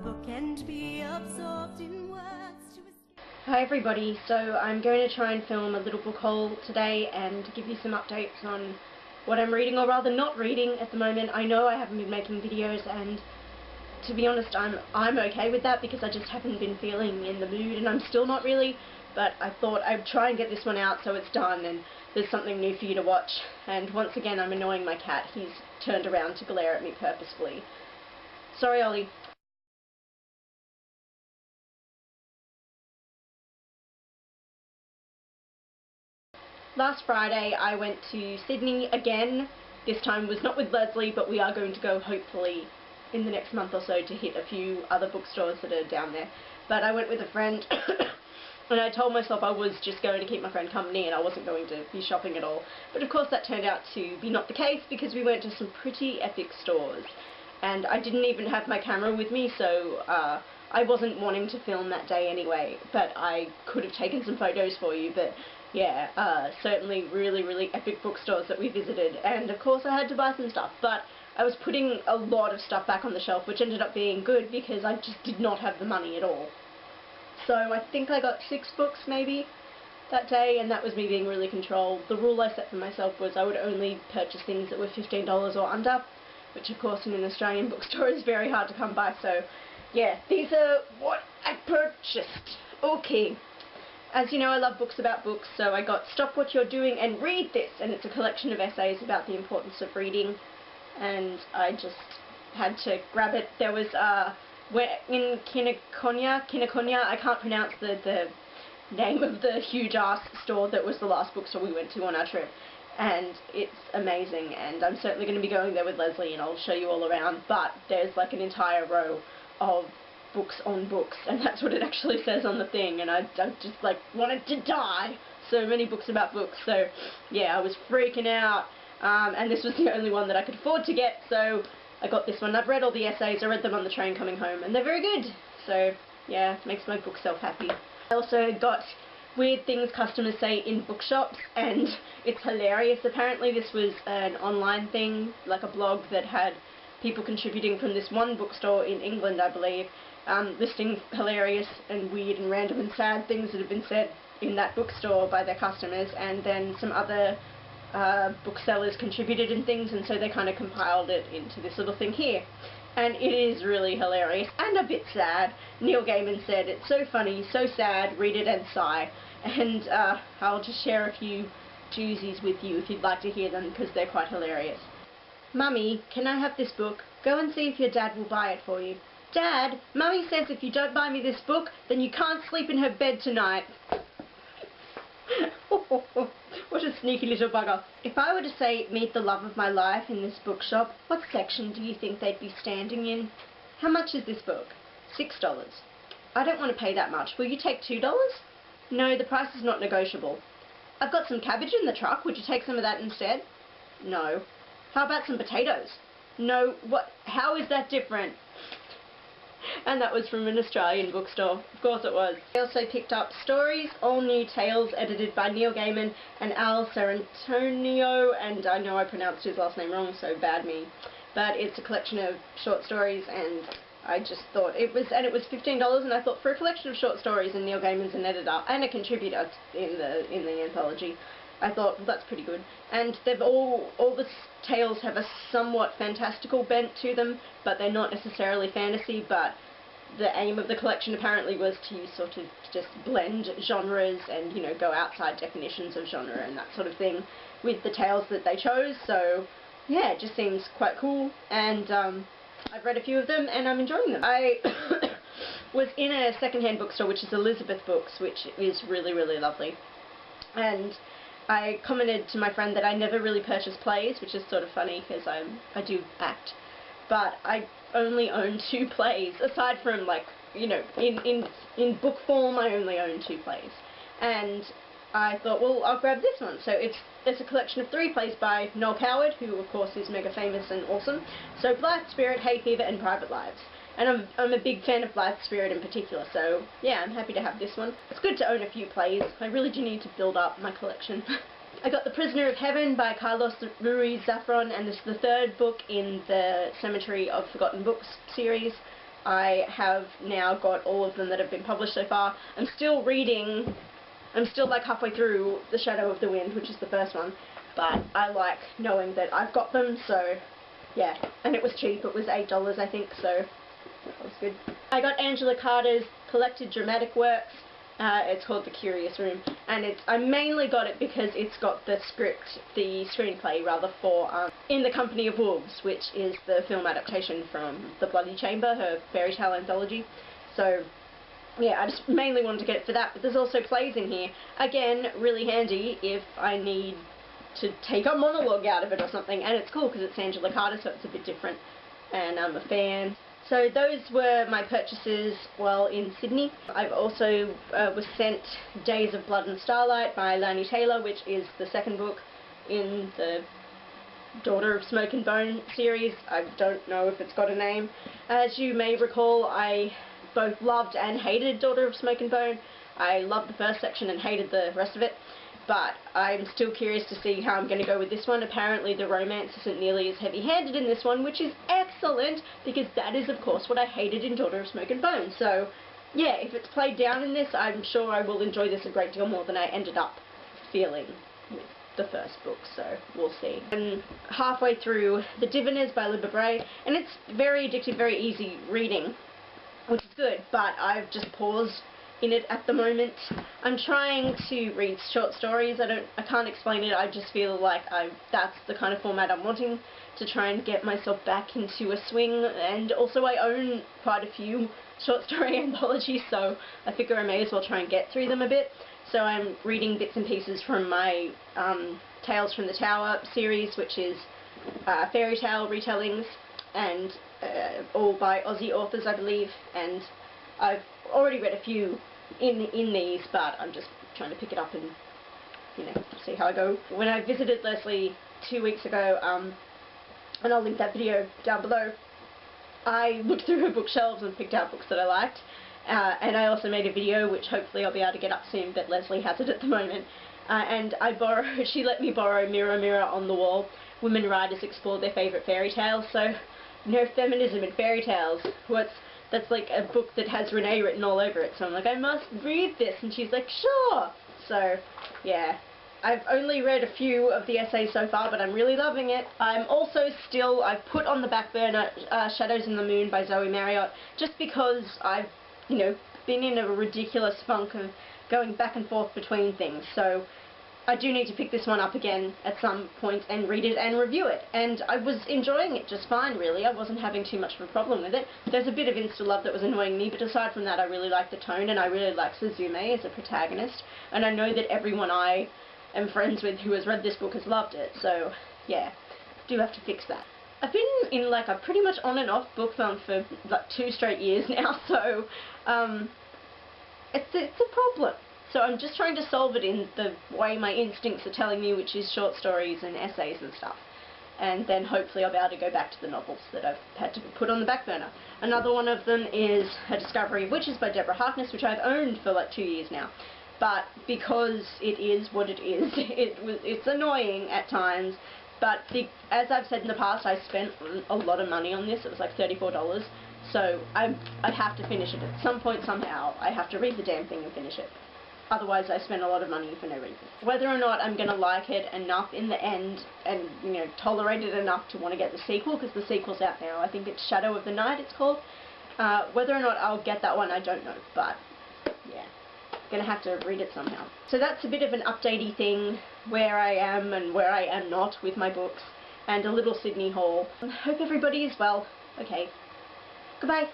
book and be absorbed in words to escape. Hi everybody, so I'm going to try and film a little book haul today and give you some updates on what I'm reading, or rather not reading at the moment. I know I haven't been making videos, and to be honest I'm okay with that because I just haven't been feeling in the mood, and I'm still not really, but I thought I'd try and get this one out so it's done and there's something new for you to watch. And once again I'm annoying my cat. He's turned around to glare at me purposefully. Sorry, Ollie. Last Friday I went to Sydney again. This time was not with Leslie, but we are going to go hopefully in the next month or so to hit a few other bookstores that are down there. But I went with a friend and I told myself I was just going to keep my friend company and I wasn't going to be shopping at all. But of course that turned out to be not the case because we went to some pretty epic stores. And I didn't even have my camera with me, so I wasn't wanting to film that day anyway, but I could have taken some photos for you. But yeah, certainly really epic bookstores that we visited, and of course I had to buy some stuff, but I was putting a lot of stuff back on the shelf, which ended up being good because I just did not have the money at all. So I think I got 6 books maybe that day, and that was me being really controlled. The rule I set for myself was I would only purchase things that were $15 or under, which of course in an Australian bookstore is very hard to come by, so yeah, these are what I purchased. Okay. As you know, I love books about books, so I got Stop What You're Doing and Read This, and it's a collection of essays about the importance of reading, and I just had to grab it. There was, in Kinakonya, I can't pronounce the name of the huge-ass store that was the last bookstore we went to on our trip, and it's amazing, and I'm certainly going to be going there with Leslie, and I'll show you all around, but there's like an entire row of books on books, and that's what it actually says on the thing, and I just like wanted to die. So many books about books, so yeah, I was freaking out, and this was the only one that I could afford to get, so I got this one. I've read all the essays, I read them on the train coming home, and they're very good, so yeah, it makes my bookshelf happy. I also got Weird Things Customers Say in Bookshops, and it's hilarious. Apparently this was an online thing, like a blog that had people contributing from this one bookstore in England, I believe, listing hilarious and weird and random and sad things that have been said in that bookstore by their customers, and then some other booksellers contributed and things, and so they kind of compiled it into this little thing here. And it is really hilarious and a bit sad. Neil Gaiman said, "It's so funny, so sad, read it and sigh." And I'll just share a few doozies with you if you'd like to hear them, because they're quite hilarious. "Mummy, can I have this book? Go and see if your dad will buy it for you." "Dad, Mummy says if you don't buy me this book, then you can't sleep in her bed tonight." What a sneaky little bugger. "If I were to say meet the love of my life in this bookshop, what section do you think they'd be standing in? How much is this book?" $6. "I don't want to pay that much. Will you take $2? "No, the price is not negotiable." "I've got some cabbage in the truck. Would you take some of that instead?" "No." "How about some potatoes?" "No." "What? How is that different?" And that was from an Australian bookstore. Of course it was. I also picked up Stories, All New Tales, edited by Neil Gaiman and Al Serentonio, and I know I pronounced his last name wrong, so bad me. But it's a collection of short stories, and I just thought it was $15, and I thought for a collection of short stories, and Neil Gaiman's an editor and a contributor in the anthology, I thought, well, that's pretty good. And they've all the tales have a somewhat fantastical bent to them, but they're not necessarily fantasy. But the aim of the collection apparently was to sort of just blend genres and, you know, go outside definitions of genre and that sort of thing with the tales that they chose. So yeah, it just seems quite cool, and I've read a few of them and I'm enjoying them. I was in a secondhand bookstore, which is Elizabeth Books, which is really lovely, and I commented to my friend that I never really purchase plays, which is sort of funny because I do act, but I only own 2 plays, aside from, like, you know, in book form I only own 2 plays, and I thought, well, I'll grab this one. So there's a collection of 3 plays by Noel Coward, who of course is mega famous and awesome. So Blythe Spirit, Hay Fever and Private Lives. And I'm a big fan of Blythe Spirit in particular, so yeah, I'm happy to have this one. It's good to own a few plays. I really do need to build up my collection. I got The Prisoner of Heaven by Carlos Ruiz Zafron, and this is the 3rd book in the Cemetery of Forgotten Books series. I have now got all of them that have been published so far. I'm still like halfway through The Shadow of the Wind, which is the first one, but I like knowing that I've got them, so yeah. And it was cheap, it was $8 I think, so that was good. I got Angela Carter's collected dramatic works. It's called The Curious Room, and I mainly got it because it's got the screenplay rather, for In the Company of Wolves, which is the film adaptation from The Bloody Chamber, her fairy tale anthology. So yeah, I just mainly wanted to get it for that, but there's also plays in here. Again, really handy if I need to take a monologue out of it or something, and it's cool because it's Angela Carter, so it's a bit different, and I'm a fan. So those were my purchases while in Sydney. I've also was sent Days of Blood and Starlight by Laini Taylor, which is the second book in the Daughter of Smoke and Bone series. I don't know if it's got a name. As you may recall, I both loved and hated Daughter of Smoke and Bone. I loved the first section and hated the rest of it, but I'm still curious to see how I'm going to go with this one. Apparently the romance isn't nearly as heavy-handed in this one, which is excellent, because that is of course what I hated in Daughter of Smoke and Bone. So yeah, if it's played down in this, I'm sure I will enjoy this a great deal more than I ended up feeling with the first book, so we'll see. I'm halfway through The Diviners by Libba Bray, and it's very addictive, very easy reading, which is good, but I've just paused in it at the moment. I'm trying to read short stories. I can't explain it. I just feel like that's the kind of format I'm wanting to try and get myself back into a swing, and also I own quite a few short story anthologies, so I figure I may as well try and get through them a bit. So I'm reading bits and pieces from my Tales from the Tower series, which is fairy tale retellings, and all by Aussie authors, I believe, and I've already read a few in these, but I'm just trying to pick it up and, you know, see how I go. When I visited Leslie 2 weeks ago, and I'll link that video down below, I looked through her bookshelves and picked out books that I liked, and I also made a video, which hopefully I'll be able to get up soon, but Leslie has it at the moment, and she let me borrow Mirror, Mirror on the Wall, Women Writers Explore Their Favourite Fairy Tales. So, you know, feminism in fairy tales, that's like a book that has Renee written all over it, so I'm like, I must read this, and she's like, sure! So, yeah. I've only read a few of the essays so far, but I'm really loving it. I'm also I've put on the back burner Shadows in the Moon by Zoe Marriott, just because I've, you know, been in a ridiculous funk of going back and forth between things, so I do need to pick this one up again at some point and read it and review it. And I was enjoying it just fine, really. I wasn't having too much of a problem with it. There's a bit of insta-love that was annoying me, but aside from that, I really like the tone, and I really like Suzume as a protagonist. And I know that everyone I am friends with who has read this book has loved it, so yeah, do have to fix that. I've been in like a pretty much on and off book funk for like 2 straight years now, so it's a problem. So I'm just trying to solve it in the way my instincts are telling me, which is short stories and essays and stuff. And then hopefully I'll be able to go back to the novels that I've had to put on the back burner. Another one of them is A Discovery of Witches by Deborah Harkness, which I've owned for like 2 years now. But because it is what it is, it's annoying at times. But as I've said in the past, I spent a lot of money on this. It was like $34. So I have to finish it at some point somehow. I have to read the damn thing and finish it. Otherwise I spend a lot of money for no reason. Whether or not I'm going to like it enough in the end and, you know, tolerate it enough to want to get the sequel, because the sequel's out now. I think it's Shadow of the Night it's called. Whether or not I'll get that one, I don't know, but yeah, going to have to read it somehow. So that's a bit of an updatey thing, where I am and where I am not with my books, and a little Sydney haul. I hope everybody is well. Okay, goodbye.